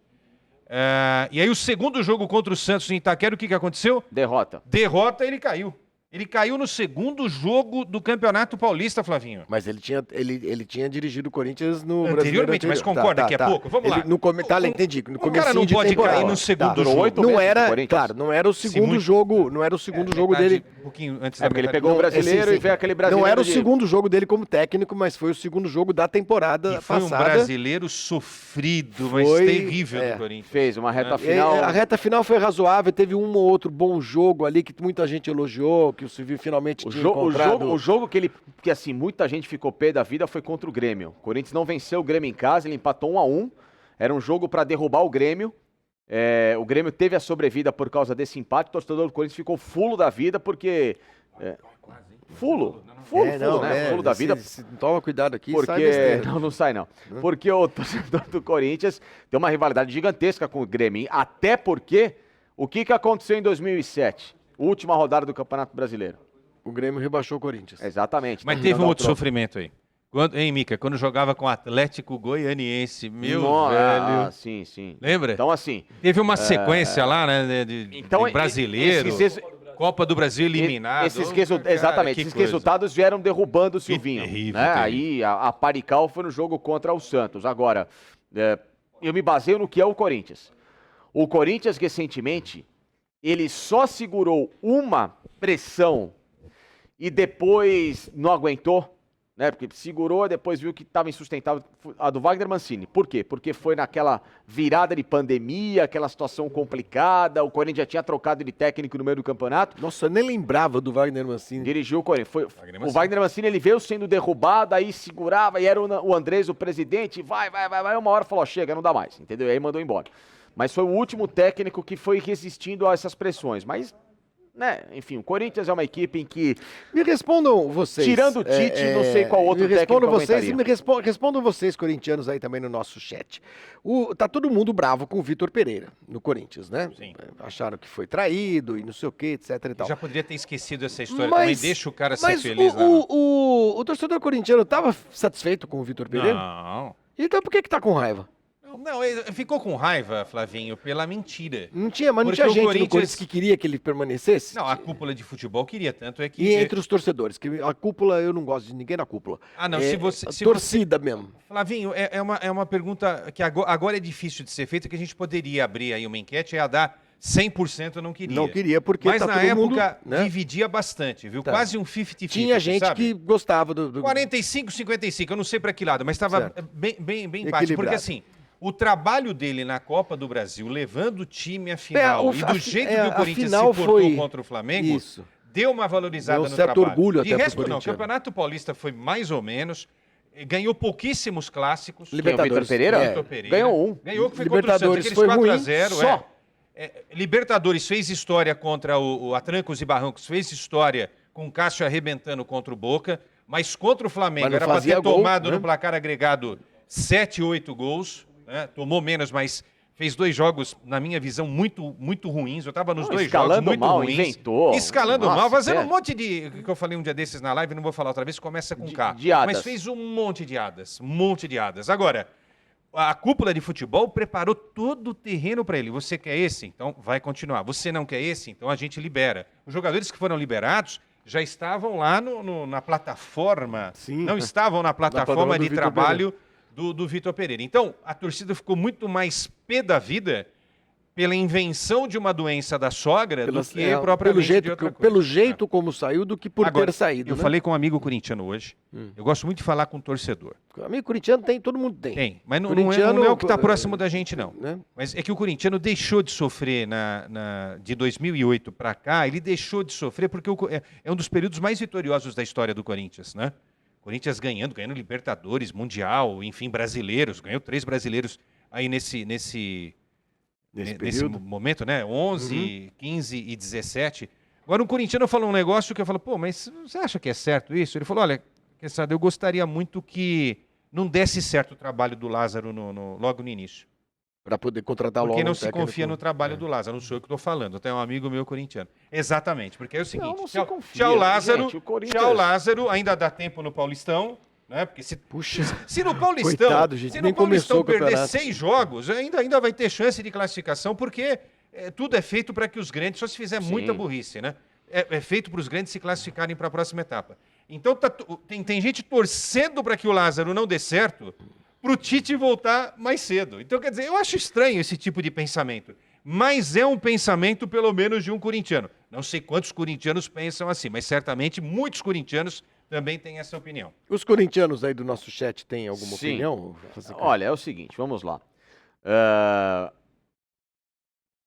E aí o segundo jogo contra o Santos em Itaquera, o que aconteceu? Derrota. Derrota, ele caiu. Ele caiu no segundo jogo do Campeonato Paulista, Flavinho. Mas ele tinha dirigido o Corinthians no Anteriormente, mas Brasileiro concorda que é pouco? Vamos lá. Entendi. No O cara não comecinho de pode temporada. cair no segundo Tá. Durou jogo. 8 Não meses era, no Corinthians. claro, não era o segundo muito- jogo, não era o segundo jogo dele. Um pouquinho antes É porque ele metade. pegou o brasileiro sim. e veio aquele brasileiro. Não era o de- segundo jogo dele como técnico, mas foi o segundo jogo da temporada E foi um passada. brasileiro sofrido, mas Foi, terrível do Corinthians. Fez uma reta E final. a reta final foi razoável, teve um ou outro bom jogo ali que muita gente elogiou, que o Silvio finalmente tinha encontrado. O jogo que assim, muita gente ficou pé da vida foi contra o Grêmio. O Corinthians não venceu o Grêmio em casa, ele empatou 1-1. Era um jogo para derrubar o Grêmio. O Grêmio teve a sobrevida por causa desse empate. O torcedor do Corinthians ficou fulo da vida porque... Fulo né? Fulo da vida. Toma cuidado aqui, sai Porque besteira. não sai não. Porque o torcedor do Corinthians tem uma rivalidade gigantesca com o Grêmio. Até porque o que aconteceu em 2007? Última rodada do Campeonato Brasileiro. O Grêmio rebaixou o Corinthians. Exatamente. Mas Tá teve um dando outro a troca. sofrimento aí. Mica? Quando jogava com o Atlético Goianiense, meu Nossa, velho. sim. Lembra? Então assim, Teve uma sequência lá, né, de Então, brasileiro, Copa do Brasil eliminado. Exatamente, esses resultados vieram derrubando o Silvinho. terrível, Né? terrível. Aí a Parical foi no jogo contra o Santos. Agora, eu me baseio no que é o Corinthians. O Corinthians, recentemente, ele só segurou uma pressão e depois não aguentou, né? Porque segurou e depois viu que estava insustentável, a do Wagner Mancini. Por quê? Porque foi naquela virada de pandemia, aquela situação complicada, o Corinthians já tinha trocado de técnico no meio do campeonato, Nossa, eu nem lembrava do Wagner Mancini. dirigiu o Corinthians. Wagner O Mancini. Wagner Mancini, ele veio sendo derrubado, aí segurava, e era o Andrés, o presidente, vai, uma hora falou, chega, não dá mais, entendeu? E aí mandou embora. Mas foi o último técnico que foi resistindo a essas pressões, mas... Né? Enfim, o Corinthians é uma equipe em que... Me respondam vocês. Tirando o Tite, não sei qual outro me respondam técnico vocês e aguentaria. respondam vocês, corintianos, aí também no nosso chat. Tá todo mundo bravo com o Vitor Pereira, no Corinthians, né? Sim. Acharam que foi traído e não sei o que, etc e tal. Já poderia ter esquecido essa história também. Deixa o cara ser mas feliz, né? o torcedor corintiano estava satisfeito com o Vitor Pereira? Não. Então por que tá com raiva? Não, ele ficou com raiva, Flavinho, pela mentira. Não tinha, mas não Porque tinha o gente no Corinthians- Corinthians que queria que ele permanecesse? Não, a cúpula de futebol queria, tanto é que... E entre os torcedores, que a cúpula, eu não gosto de ninguém na cúpula. Ah, não, É, se você... a se torcida mesmo. Flavinho, é uma pergunta que agora é difícil de ser feita, que a gente poderia abrir aí uma enquete, a dar 100% eu não queria. Não queria, porque Mas tá na todo época mundo, né? dividia bastante, viu? Tá. Quase um 50-50, Tinha gente sabe? que gostava do 45, 55, eu não sei para que lado, mas estava Certo. bem empate. Porque Equilibrado. assim, o trabalho dele na Copa do Brasil, levando o time à final, e do jeito que o a Corinthians se final portou foi- contra o Flamengo, Isso. deu uma valorizada Deu no certo trabalho. orgulho De até pro resto, não. O corintiano. Campeonato Paulista foi mais ou menos, ganhou pouquíssimos clássicos. Libertadores. Vitor Pereira? É. Vitor Pereira. Ganhou um. Ganhou, que foi contra o Santos, Libertadores aqueles foi ruim, 4-0. só. Libertadores fez história contra o Atrancos e Barrancos, fez história com o Cássio arrebentando contra o Boca, mas contra o Flamengo Mas não era para fazia ter gol, tomado né? no placar agregado 7, 8 gols, né? Tomou menos, mas fez 2 jogos, na minha visão, muito ruins. Eu estava nos Não, 2 escalando jogos muito mal, ruins. inventou. Escalando Nossa, mal, fazendo é. um monte de... que eu falei um dia desses na live, não vou falar outra vez, começa com K. de hadas. Mas fez um monte de hadas, Agora, a cúpula de futebol preparou todo o terreno para ele. Você quer esse? Então vai continuar. Você não quer esse? Então a gente libera. Os jogadores que foram liberados já estavam lá na plataforma. Sim. Não estavam na plataforma do de Vitor trabalho do Vitor Pereira. Então a torcida ficou muito mais pé da vida pela invenção de uma doença da sogra do que propriamente de outra coisa. pelo jeito como saiu do que por Agora, ter saído. eu né? falei com um amigo corintiano hoje. Eu gosto muito de falar com o torcedor. Amigo corintiano tem, todo mundo tem. Tem, mas não é Corintiano, o que está próximo da gente, não. Né? Mas é que o corintiano deixou de sofrer de 2008 para cá, ele deixou de sofrer porque é um dos períodos mais vitoriosos da história do Corinthians, né? Corinthians ganhando Libertadores, Mundial, enfim, brasileiros, ganhou 3 brasileiros aí nesse período. momento, né? 11, 15 e 17. Agora, um corintiano falou um negócio que eu falo, pô, mas você acha que é certo isso? Ele falou, olha, Quesada, eu gostaria muito que não desse certo o trabalho do Lázaro logo no início. Para poder contratar logo Porque não um se técnico. confia no trabalho do Lázaro, não sou eu que estou falando, até um amigo meu corintiano. Exatamente, porque é o seguinte, não se tchau, confia, tchau Lázaro, gente, o Corinthians- tchau Lázaro, ainda dá tempo no Paulistão, né? Porque Puxa, se no Paulistão, Coitado, gente, se nem no Paulistão começou o perder campeonato. 6 jogos, ainda vai ter chance de classificação, porque tudo é feito para que os grandes, só se fizer muita burrice, né? É feito para os grandes se classificarem para a próxima etapa. Então tem gente torcendo para que o Lázaro não dê certo, para o Tite voltar mais cedo. Então, quer dizer, eu acho estranho esse tipo de pensamento. Mas é um pensamento, pelo menos, de um corintiano. Não sei quantos corintianos pensam assim, mas certamente muitos corintianos também têm essa opinião. os corintianos aí do nosso chat têm alguma Sim. opinião? Olha, é o seguinte, vamos lá.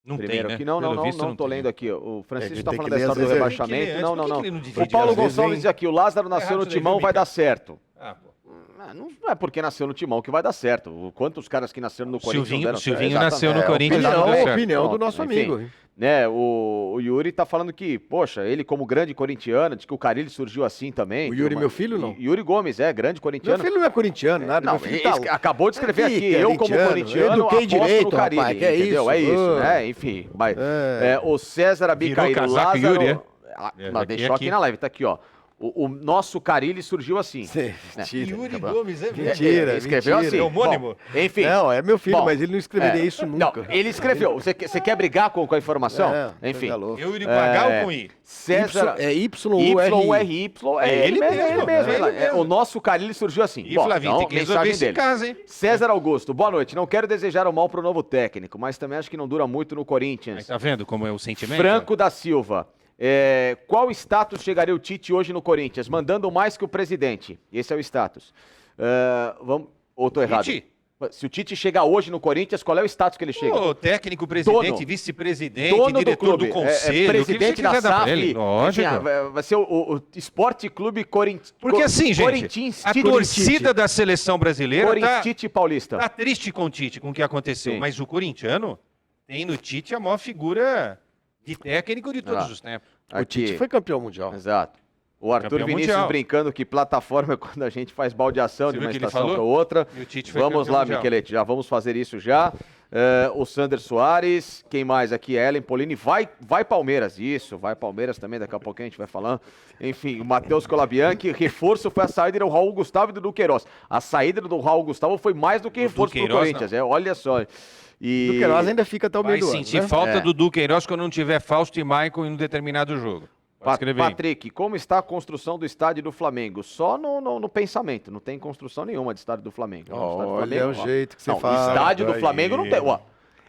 Não Primeiro tem, né? aqui, não Pelo visto, tô tem. lendo aqui. O Francisco É, está tem falando que da ler, história do às vezes, rebaixamento. Tem que ler Não, antes. não, Por que não. que ele não divide? O Paulo Às vezes Gonçalves vem- diz aqui, o Lázaro nasceu errado no isso daí, Timão, viu, vai Vitor? dar certo. Ah, pô. Não é porque nasceu no Timão que vai dar certo. Quantos caras que nasceram no Corinthians não deram certo? Silvinho Exatamente. nasceu no Corinthians, opinião, não deu certo. Opinião do Pronto, nosso enfim. amigo. Né, o Yuri tá falando que, poxa, ele como grande corintiano, diz que o Carille surgiu assim também. O Yuri, que meu filho, não? Yuri Gomes, grande Meu corintiano. filho não é corintiano, nada. Não, meu filho ele tá... acabou de escrever aqui, Fica, eu como corintiano, corintiano eduquei aposto direito, no Carille, rapaz, que é entendeu? isso? É isso, Ah. né? Enfim, mas, É. o César Abicaíno Virou casaco, Lázaro... Yuri, é? Mas Aqui, deixou aqui aqui. na live, tá aqui, ó. O nosso Carille surgiu assim. Mentira. Yuri Acabou. Gomes, é mesmo? Mentira, Ele escreveu mentira. assim. É homônimo? Bom, enfim. Não, é meu filho, Bom, mas ele não escreveria isso nunca. Não, ele escreveu. Você quer brigar com a informação? Enfim. tá louco. Yuri com H ou com I? César... Y-U-R-I. É ele mesmo. É ele mesmo. O nosso Carille surgiu assim. E Bom, Flavinho, então, tem que resolver mensagem esse dele. caso, hein? César Augusto, boa noite. Não quero desejar o mal pro novo técnico, mas também acho que não dura muito no Aí, Corinthians. tá vendo como é o sentimento? Franco da Silva. Qual status chegaria o Tite hoje no Corinthians? Mandando mais que o presidente. Esse é o status. Ou tô errado? Tite? Se o Tite chegar hoje no Corinthians, qual é o status que ele chega? O técnico, presidente, Dono. vice-presidente, Dono do diretor clube, do conselho, presidente o que você da quiser dar pra SAF, ele. Lógico. enfim, vai ser o Esporte Clube Corinthians. Porque assim, gente, a torcida da seleção brasileira Corinthians Tite Paulista. tá triste com o Tite, com o que aconteceu. Sim. Mas o corintiano tem no Tite a maior figura de técnico de todos os tempos. O Tite foi campeão mundial. Exato. O Arthur Campeão Vinícius mundial. brincando que plataforma é quando a gente faz baldeação Você de viu uma que ele estação falou? para outra. E o Tite foi Vamos campeão lá, mundial. Michelete, já vamos fazer isso já. O Sander Soares, quem mais aqui? Ellen Polini, vai Palmeiras, isso, vai Palmeiras também, daqui a pouquinho a gente vai falando. Enfim, o Matheus Colabianchi, reforço foi a saída do Raul Gustavo e do Duqueiroz. A saída do Raul Gustavo foi mais do que reforço pro Duqueiroz, Corinthians, olha só. E... Do Queiroz ainda fica até o meio Vai do ano, sentir né? falta do Duqueiroz quando não tiver Fausto e Maicon em um determinado jogo. Pode escrever aí. Patrick, como está a construção do estádio do Flamengo? Só no pensamento, não tem construção nenhuma de estádio do Flamengo. O estádio do Olha Flamengo, o ó. jeito que você Não, fala. estádio do Aí. Flamengo não tem. Ó,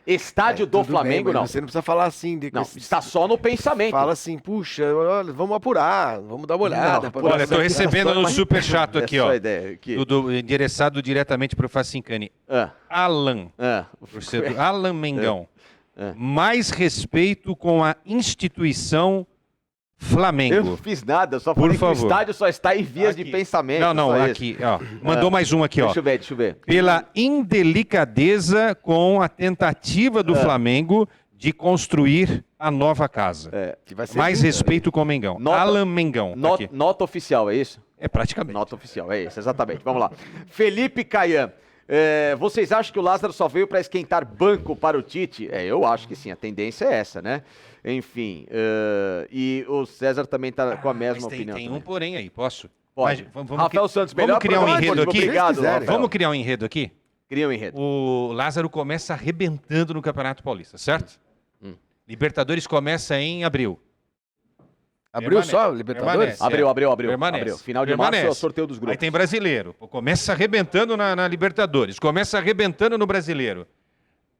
estádio do Tudo Flamengo bem, não. mas você não precisa falar assim. Não, está só no pensamento. Fala assim, puxa, olha, vamos apurar, vamos dar uma olhada. pra ver Olha, se- tô recebendo no mas- super chato aqui, É só ó. a ideia. Aqui. Endereçado diretamente pro Facincani. Ah, Alan, ah. torcedor, Alan Mengão. É. Mais respeito com a instituição Eu Flamengo. não fiz nada, só Por falei que o favor. estádio só está em vias de Aqui. pensamento. Não, só isso. aqui, ó. Mandou mais um aqui, ó. Deixa eu ver. Pela indelicadeza com a tentativa do Flamengo de construir a nova casa. Que vai ser Mais linda, respeito com o Mengão. Nota- Alan Mengão. tá aqui. Nota oficial, é isso? É praticamente. Nota oficial, é isso, exatamente. Vamos lá. Felipe Caian. Vocês acham que o Lázaro só veio para esquentar banco para o Tite? Eu acho que sim, a tendência é essa, né? Enfim, e o César também está com a mesma Mas opinião. tem um também. porém aí, posso? Pode. Mas Rafael Santos, melhor vamos criar um programa, enredo aqui? Obrigado, Se quiserem. Rafael. Vamos criar um enredo aqui? Cria um enredo. O Lázaro começa arrebentando no Campeonato Paulista, certo? Libertadores começa em abril. Abriu Permanece. só, Libertadores? Permanece. Abriu. Permanece. Abriu. Final de Permanece. março é o sorteio dos grupos. Aí tem brasileiro. Pô, começa arrebentando na Libertadores. Começa arrebentando no brasileiro.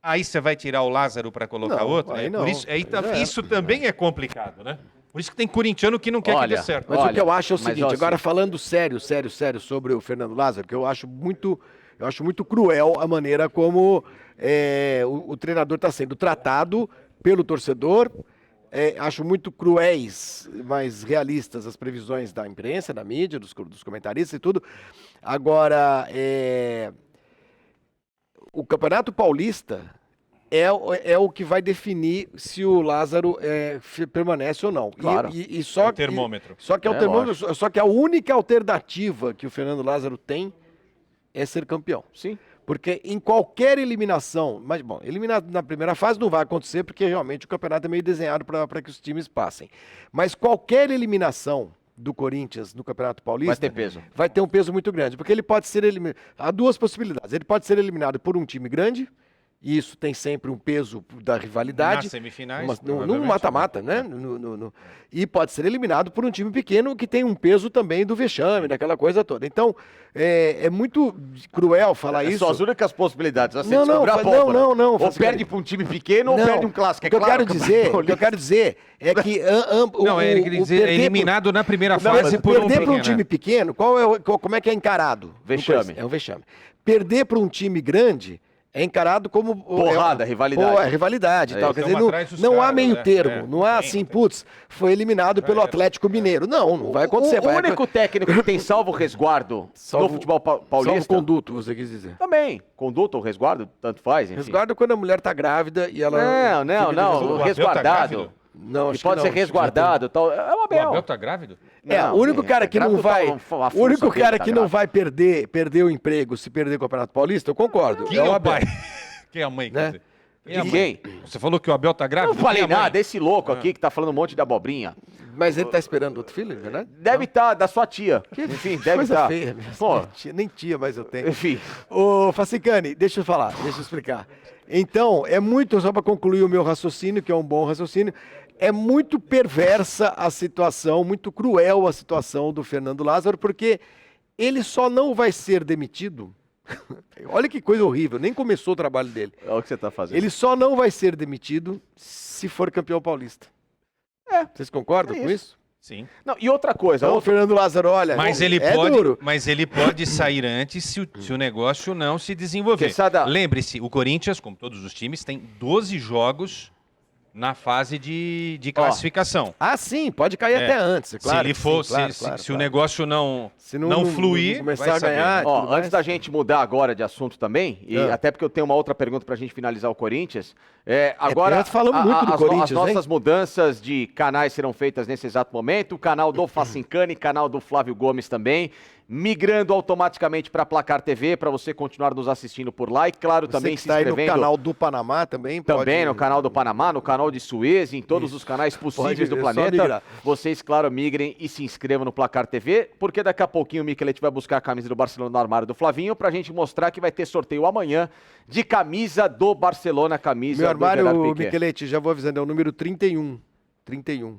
Aí você vai tirar o Lázaro para colocar Não, outro? aí Por não. isso, É. isso também é complicado, né? Por isso que tem corintiano que não quer que Olha, dê certo. Mas o Olha, que eu acho é o mas, seguinte, ó, agora assim- falando sério sobre o Fernando Lázaro, que eu acho muito cruel a maneira como o treinador está sendo tratado pelo torcedor. Acho muito cruéis, mas realistas as previsões da imprensa, da mídia, dos comentaristas e tudo. Agora, o Campeonato Paulista é o que vai definir se o Lázaro permanece ou não. Claro. E só É o termômetro. Só que é o É, termômetro, só que a única alternativa que o Fernando Lázaro tem é ser campeão. Sim. Porque em qualquer eliminação, mas bom, eliminado na primeira fase não vai acontecer porque realmente o campeonato é meio desenhado para que os times passem. Mas qualquer eliminação do Corinthians no Campeonato Paulista Vai ter peso. vai ter um peso muito grande, porque ele pode ser eliminado. Há duas possibilidades. Ele pode ser eliminado por um time grande, e isso tem sempre um peso da rivalidade. Nas semifinais, Num provavelmente, mata-mata, né? E pode ser eliminado por um time pequeno que tem um peso também do vexame, daquela coisa toda. Então, é muito cruel falar isso. São as únicas possibilidades. Você Não, descobriu a não, pólvora. não, Ou Fácio perde Cari. para um time pequeno ou Não, perde um clássico. O que eu quero dizer é que Não, ele queria dizer perder eliminado na primeira Não, fase mas por um perder para um pequeno, time né? pequeno, como é que é encarado? Vexame. É um vexame. Perder para um time grande é encarado como Porrada, rivalidade. rivalidade e É tal. isso. Quer Estão dizer, atrás dos não há caras, meio né? termo, não há Tem, assim, tem. putz, foi eliminado pelo Atlético Mineiro. Não vai acontecer. O único técnico que tem salvo resguardo Salvo- no futebol Salvo paulista. conduto, você quis dizer. Também. Conduto ou resguardo, tanto faz. Enfim. Resguardo quando a mulher tá grávida e ela... Não. O Abel tá Resguardado. grávido? Não, E acho pode que ser não. resguardado. Tal. É o O Abel. Abel tá grávido? O único cara que não grávido vai, tá uma o único função cara dele, tá que não grávido. vai perder o emprego se perder o Campeonato Paulista, eu concordo. Quem é o o Abel. pai? Quem é a mãe? Né? Quer dizer? Quem é a mãe? Ninguém. Você falou que o Abel tá Eu grávido? não falei Quem é a mãe? nada. Esse louco aqui que tá falando um monte de abobrinha. Mas ele tá esperando outro filho, não é verdade? Deve estar da sua tia. Enfim, deve Coisa estar. feia. Pô, Nem tia mais eu tenho. enfim. Ô, Facicani, deixa eu falar, deixa eu explicar. Então, só para concluir o meu raciocínio, que é um bom raciocínio, é muito perversa a situação, muito cruel a situação do Fernando Lázaro, porque ele só não vai ser demitido. Olha que coisa horrível, nem começou o trabalho dele. Olha o que você tá fazendo. Ele só não vai ser demitido se for campeão paulista. Vocês concordam É com isso? Sim. Não, e outra coisa. Então, o Fernando Lázaro, olha, Mas ele, é pode, duro. mas ele pode sair antes se o negócio não se desenvolver. Quesada. Lembre-se, o Corinthians, como todos os times, tem 12 jogos na fase de classificação. Ah, sim, pode cair até antes, é claro. Se ele for, sim, claro, se claro, o claro. negócio não não fluir, começar vai a saber. ganhar, Ó, tudo mais. antes da gente mudar agora de assunto também, e até porque eu tenho uma outra pergunta pra gente finalizar o Corinthians, agora nós falamos muito do Corinthians, as nossas mudanças de canais serão feitas nesse exato momento, o canal do Facincani, canal do Flávio Gomes também, migrando automaticamente para Placar TV, para você continuar nos assistindo por lá e, claro, Você também que se está aí no inscrevendo. canal do Panamá também. Também pode... no canal do Panamá, no canal de Suez, em todos os canais possíveis do só planeta. migrar. Vocês, claro, migrem e se inscrevam no Placar TV, porque daqui a pouquinho o Michelete vai buscar a camisa do Barcelona no armário do Flavinho pra gente mostrar que vai ter sorteio amanhã de camisa do Barcelona, camisa Meu do Gerard armário, Piqué. Michelete, já vou avisando, é o número 31. 31.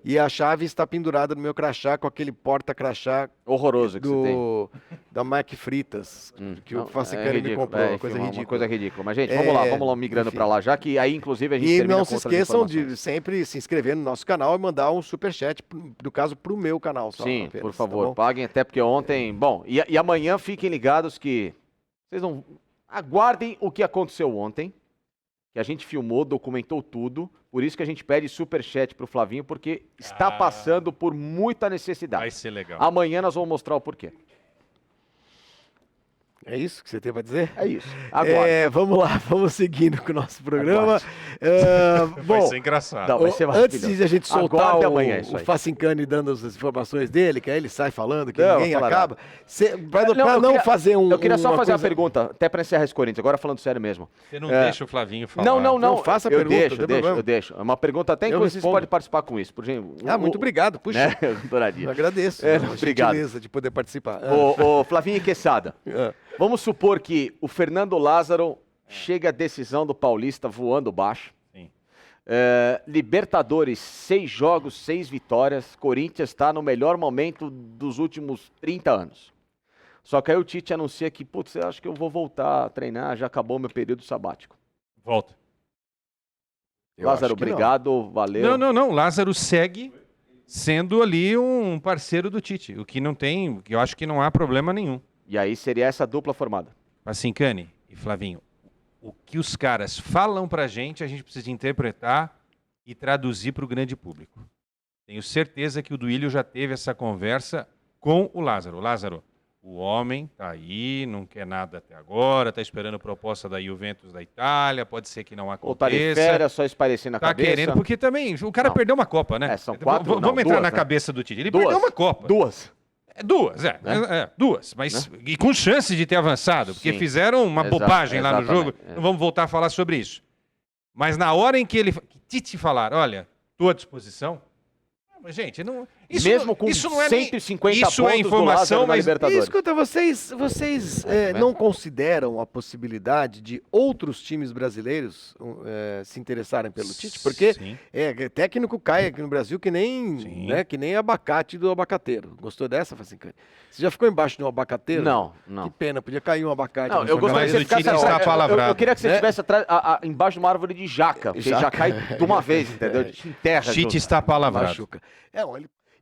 E a chave está pendurada no meu crachá com aquele porta-crachá Horroroso que você tem. da Mac Fritas, que o Não, Facincani me ridículo. comprou, uma Enfim, coisa ridícula. Uma coisa ridícula. Mas, gente, vamos lá migrando enfim. pra lá já, que aí, inclusive, a gente E termina não com se outras esqueçam informações. de sempre se inscrever no nosso canal e mandar um superchat, no caso, pro meu canal. Só, Sim, apenas, por tá favor, bom? paguem, até porque ontem... Bom, e amanhã fiquem ligados que vocês não... Aguardem o que aconteceu ontem, que a gente filmou, documentou tudo, por isso que a gente pede superchat pro Flavinho, porque está passando por muita necessidade. Vai ser legal. Amanhã nós vamos mostrar o porquê. É isso que você tem para dizer? É isso. Aguardem. Vamos lá, vamos seguindo com o nosso programa. Vai Bom, ser engraçado. Não, vai ser antes maravilhoso. de a gente soltar Aguarde o, amanhã isso o aí. Facincani dando as informações dele, que aí ele sai falando que Não, ninguém falará. acaba, para eu não queria- fazer um... Eu queria só uma fazer uma coisa- pergunta, até para encerrar esse Corinthians, agora falando sério mesmo. Você não deixa o Flavinho falar. Não. faça a eu pergunta, deixo, não tem problema. eu deixo. É uma pergunta até, Eu inclusive, você respondo. pode participar com isso. Por exemplo, Muito obrigado, puxa. Né? Eu adoraria. Eu agradeço É, a obrigado. gentileza de poder participar. Ô, Flavinho e Quesada, Ah. vamos supor que o Fernando Lázaro chega à decisão do Paulista voando baixo. Sim. Libertadores, 6 jogos, 6 vitórias. Corinthians está no melhor momento dos últimos 30 anos. Só que aí o Tite anuncia que, putz, eu acho que eu vou voltar a treinar, já acabou meu período sabático. Volta. Eu Lázaro, acho que não. obrigado, valeu. Não. Lázaro segue sendo ali um parceiro do Tite. O que não tem, que eu acho que não há problema nenhum. E aí seria essa dupla formada. Facincani e Flavinho, o que os caras falam pra gente, a gente precisa interpretar e traduzir para o grande público. Tenho certeza que o Duílio já teve essa conversa com o Lázaro. Lázaro, o homem tá aí, não quer nada até agora, tá esperando proposta da Juventus da Itália, pode ser que não Ou tá de aconteça. férias, só esparecer na Tá cabeça. querendo, porque também o cara Não. perdeu uma Copa, né? São 4, Vamos não, entrar 2, na né? cabeça do Tite. Ele 2. perdeu uma Copa. 2. Duas, duas. Mas e com chance de ter avançado, porque Sim. fizeram uma bobagem lá no jogo. exatamente. Não vamos voltar a falar sobre isso. Mas na hora em que Tite falar, olha, estou à disposição. Mas, gente, não. Isso Mesmo não, com isso não é nem- 150 isso pontos é informação, do Lázaro na mas Libertadores. Escuta, vocês não consideram a possibilidade de outros times brasileiros se interessarem pelo Tite? Porque Sim. técnico cai aqui no Brasil que nem, Sim. né, que nem abacate do abacateiro. Gostou dessa, Facincani? Você já ficou embaixo de um abacateiro? Não. Que pena, podia cair um abacate. Não, na eu sua gostaria Mas que o você cabeça. ficasse Tite está atrás. palavrado. Eu queria que você Né? estivesse atrás, embaixo de uma árvore de jaca, porque Jaca. já cai de uma vez, entendeu? Te enterra. Tite junto. está palavrado. Machuca.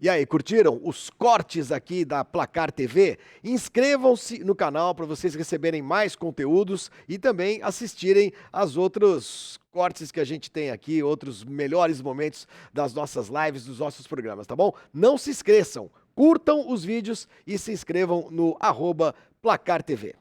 E aí, curtiram os cortes aqui da Placar TV? Inscrevam-se no canal para vocês receberem mais conteúdos e também assistirem aos outros cortes que a gente tem aqui, outros melhores momentos das nossas lives, dos nossos programas, tá bom? Não se esqueçam, curtam os vídeos e se inscrevam no @Placar TV.